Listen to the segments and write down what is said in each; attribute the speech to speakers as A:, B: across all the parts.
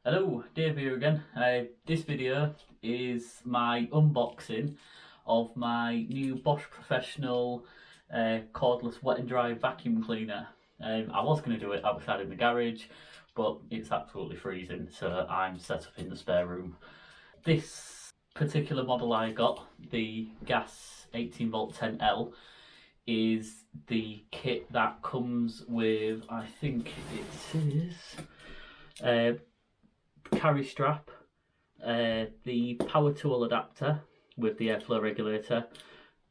A: Hello, Dave here again. This video is my unboxing of my new Bosch Professional cordless wet and dry vacuum cleaner. I was going to do it outside in the garage, but it's absolutely freezing, so I'm set up in the spare room. This particular model I got, the gas 18v 10L, is the kit that comes with, I think it is, carry strap, the power tool adapter with the airflow regulator,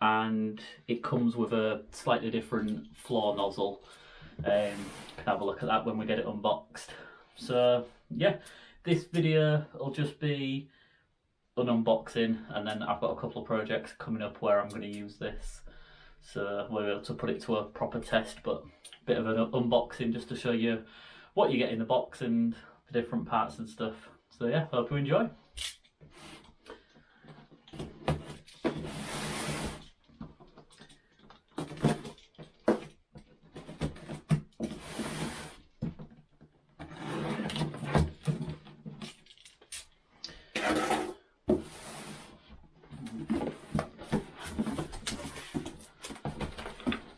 A: and it comes with a slightly different floor nozzle. Can have a look at that when we get it unboxed. So yeah, this video will just be an unboxing, and then I've got a couple of projects coming up where I'm going to use this, so we'll be able to put it to a proper test, but a bit of an unboxing just to show you what you get in the box and the different parts and stuff. So yeah, hope you enjoy.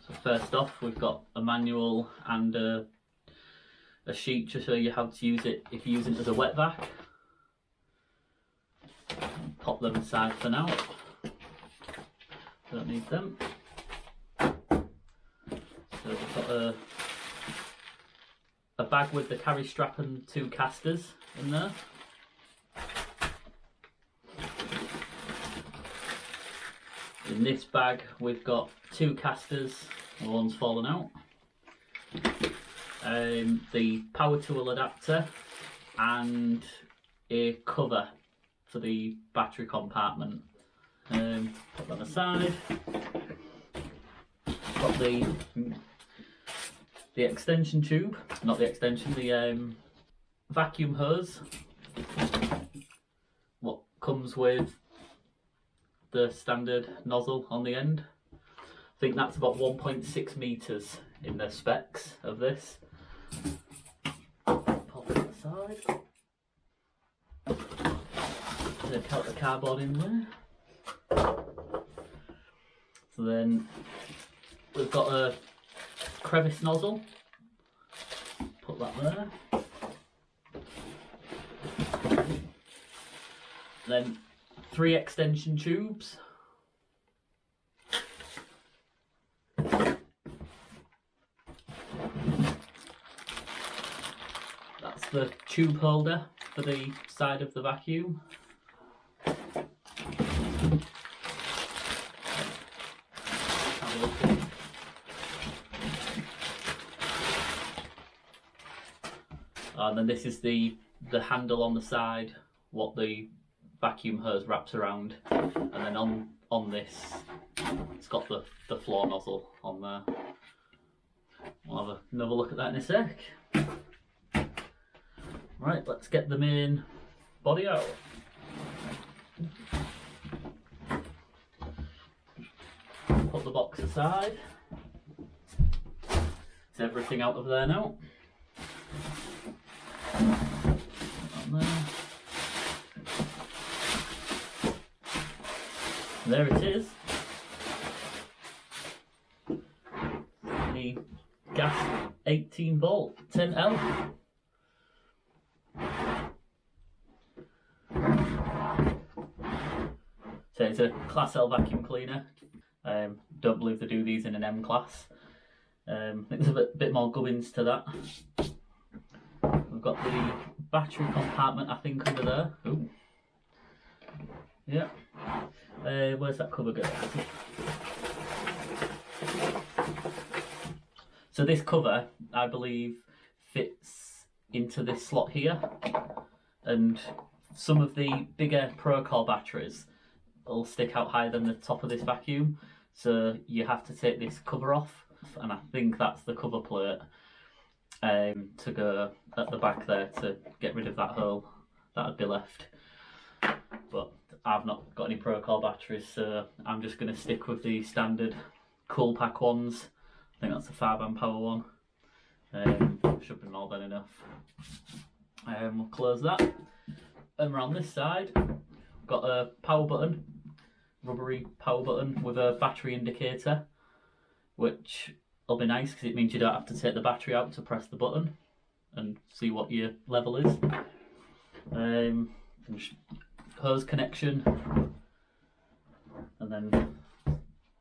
A: So first off, we've got a manual and a sheet to show you how to use it if you use it as a wet vac. Pop them aside for now, don't need them. So we've got a bag with the carry strap and two casters in there. In this bag we've got two casters, one's fallen out. The power tool adapter and a cover for the battery compartment. Put that aside. Got the extension tube, not the extension, the vacuum hose. What comes with the standard nozzle on the end. I think that's about 1.6 meters in the specs of this. Pop it aside. Take out the cardboard in there. So then we've got a crevice nozzle. Put that there. Then 3 extension tubes. That's the tube holder for the side of the vacuum. And then this is the handle on the side, what the vacuum hose wraps around, and then on this it's got the floor nozzle on there. We'll have another look at that in a sec. Right, let's get the main body out. Put the box aside. It's everything out of there now. There it is. The gas 18v 10L. So it's a Class L vacuum cleaner. Don't believe they do these in an M class. I think there's a bit more gubbins to that. We've got the battery compartment, I think, under there. Ooh. Yeah. Where's that cover go? So this cover, I believe, fits into this slot here, and some of the bigger Procore batteries will stick out higher than the top of this vacuum, so you have to take this cover off, and I think that's the cover plate to go at the back there to get rid of that hole that would be left. But I've not got any Procore batteries, so I'm just going to stick with the standard cool pack ones. I think that's a 5 amp hour one. Should be more than enough. We'll close that. And around this side, we've got a power button, rubbery power button with a battery indicator, which will be nice because it means you don't have to take the battery out to press the button and see what your level is. Hose connection, and then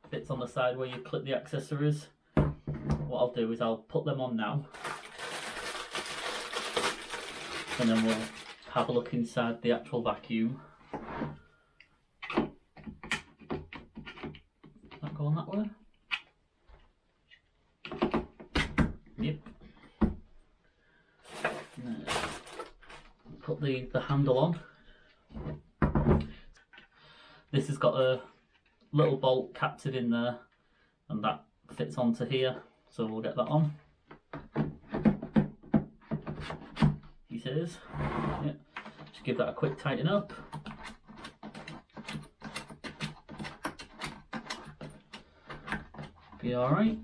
A: bits on the side where you clip the accessories. What I'll do is I'll put them on now, and then we'll have a look inside the actual vacuum. Is that going that way? Yep. Put the handle on. This has got a little bolt captured in there, and that fits onto here, so we'll get that on. He says, yeah. Just give that a quick tighten up. Be alright.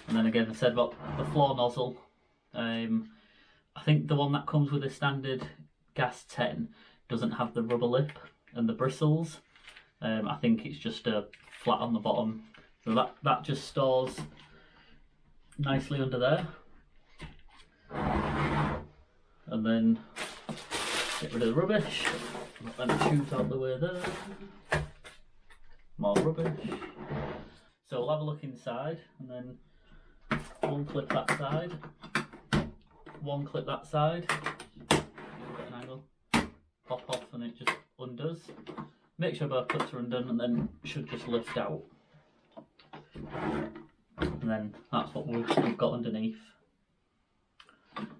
A: And then again, I said about the floor nozzle. I think the one that comes with a standard gas 10 doesn't have the rubber lip and the bristles. I think it's just a flat on the bottom, so that just stores nicely under there. And then get rid of the rubbish. Let the tubes out the way there. More rubbish. So we'll have a look inside, and then one clip that side, one clip that side. Get an angle. Pop off, and it just undoes. Make sure both clips are undone, and then it should just lift out. And then that's what we've got underneath.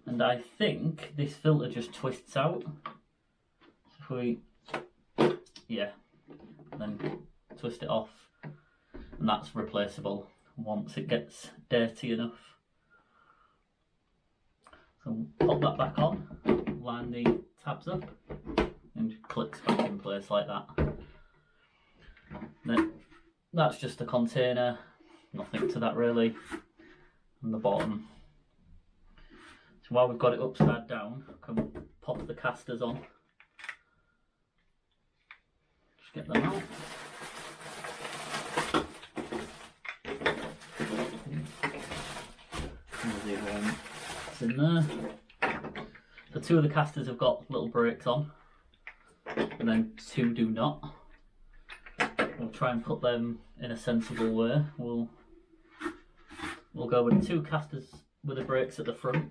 A: And I think this filter just twists out. If we, yeah, then twist it off, and that's replaceable once it gets dirty enough. So pop that back on, line the tabs up, and clicks back in place like that. Then that's just a container, nothing to that really, on the bottom. So while we've got it upside down, can pop the casters on. Just get them out. There's the other one that's in there. So two of the casters have got little brakes on, and then two do not. We'll try and put them in a sensible way. We'll go with two casters with the brakes at the front.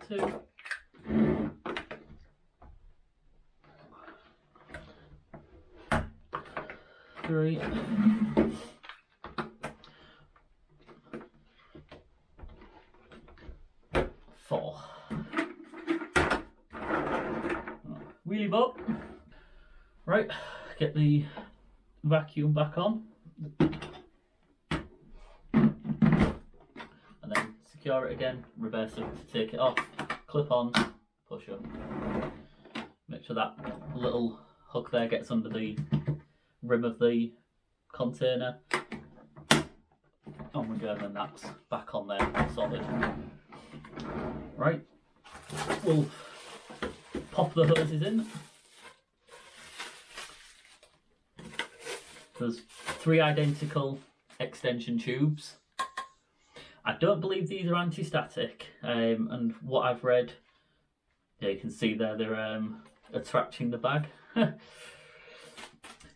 A: Two. Three. Four. Wheelie boat. Right, get the vacuum back on. And then secure it again, reverse it to take it off, clip on, push up. Make sure that little hook there gets under the rim of the container. On we go, and then that's back on there, solid. Right, we'll pop the hoses in. There's three identical extension tubes. I don't believe these are anti-static, and what I've read, yeah, you can see there they're attracting the bag.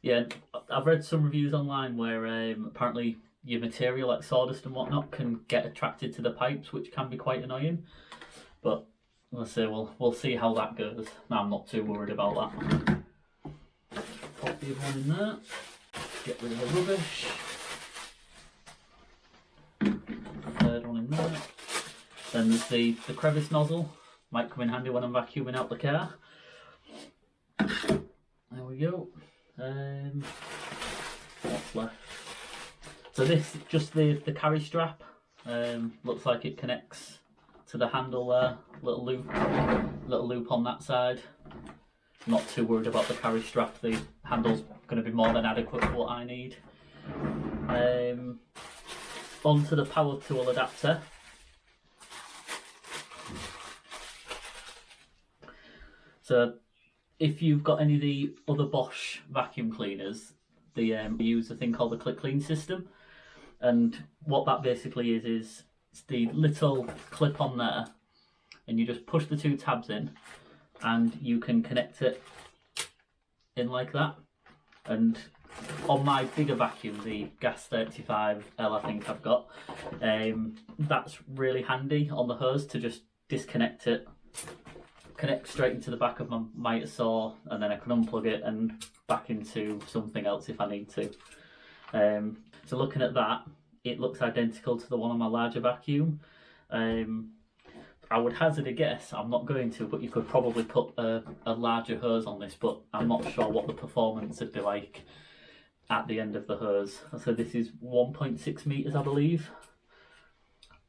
A: Yeah, I've read some reviews online where apparently your material like sawdust and whatnot can get attracted to the pipes, which can be quite annoying. But let's say we'll see how that goes. I'm not too worried about that. Pop the other one in there. Get rid of the rubbish. Third one in there. Then there's the crevice nozzle. Might come in handy when I'm vacuuming out the car. There we go. What's left? So this, just the carry strap. Looks like it connects to the handle there. Little loop on that side. Not too worried about the carry strap. The handle's going to be more than adequate for what I need. onto the power tool adapter. So if you've got any of the other Bosch vacuum cleaners, they use a thing called the click clean system, and what that basically is it's the little clip on there, and you just push the two tabs in and you can connect it in like that. And on my bigger vacuum, the gas 18v 10L I think I've got, that's really handy on the hose to just disconnect it, connect straight into the back of my miter saw, and then I can unplug it and back into something else if I need to. So looking at that, it looks identical to the one on my larger vacuum. I would hazard a guess, I'm not going to, but you could probably put a larger hose on this, but I'm not sure what the performance would be like at the end of the hose. So this is 1.6 meters, I believe,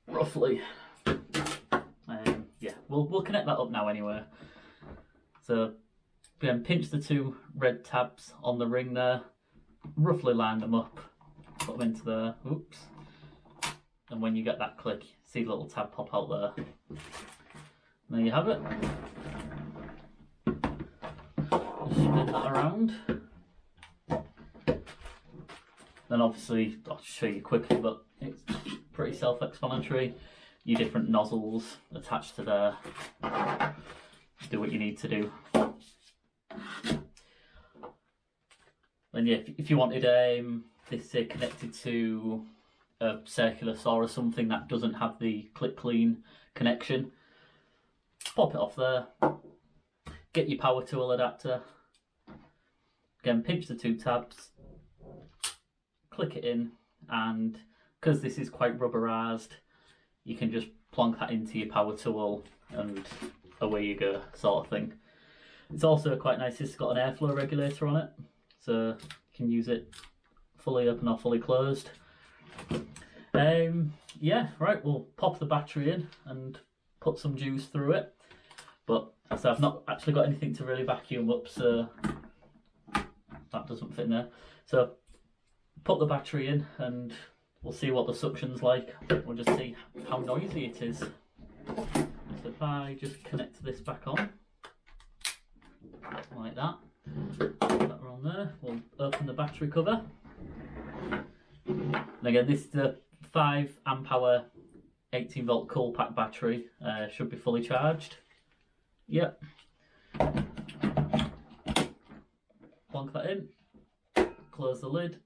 A: roughly. Yeah, we'll connect that up now anyway. So again, pinch the two red tabs on the ring there, roughly line them up, put them into there, oops, and when you get that click, see the little tab pop out there. There you have it. Just spin that around. Then obviously, I'll show you quickly, but it's pretty self-explanatory. Your different nozzles attached to there. Do what you need to do. Then yeah, if you wanted this connected to a circular saw or something that doesn't have the click clean connection, pop it off there, get your power tool adapter, again pinch the two tabs, click it in, and because this is quite rubberized, you can just plonk that into your power tool and away you go, sort of thing. It's also quite nice, it's got an airflow regulator on it, so you can use it fully open or fully closed. Yeah, right, we'll pop the battery in and put some juice through it, but so I've not actually got anything to really vacuum up, so that doesn't fit in there. So put the battery in and we'll see what the suction's like. We'll just see how noisy it is. So if I just connect this back on like that, put that on there, we'll open the battery cover. And again, this is the 5 amp hour 18 volt cool pack battery, should be fully charged. Yep. Plonk that in, close the lid,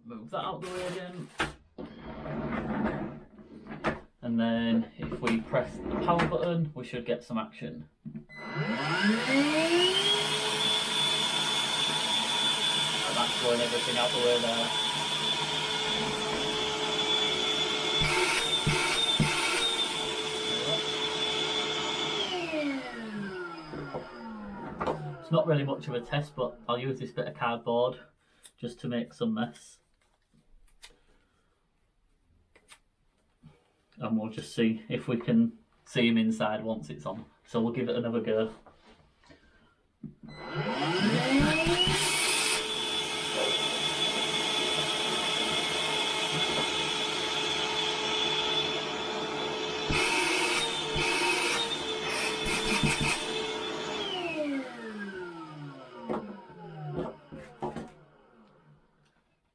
A: move that out the way again, and then if we press the power button we should get some action. And that's blowing everything out the way there. It's not really much of a test, but I'll use this bit of cardboard just to make some mess. And we'll just see if we can see him inside once it's on. So we'll give it another go.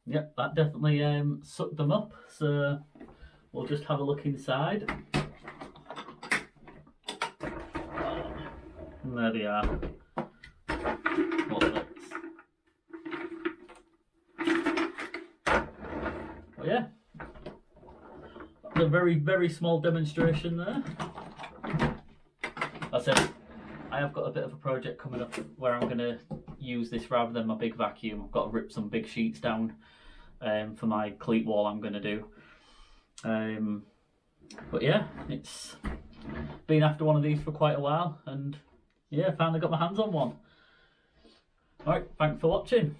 A: Yep, that definitely sucked them up, so we'll just have a look inside. And there they are. But yeah, a very, very small demonstration there. I said I have got a bit of a project coming up where I'm going to use this rather than my big vacuum. I've got to rip some big sheets down for my cleat wall I'm going to do. But yeah, it's been after one of these for quite a while, and yeah, finally got my hands on one. Alright, thanks for watching.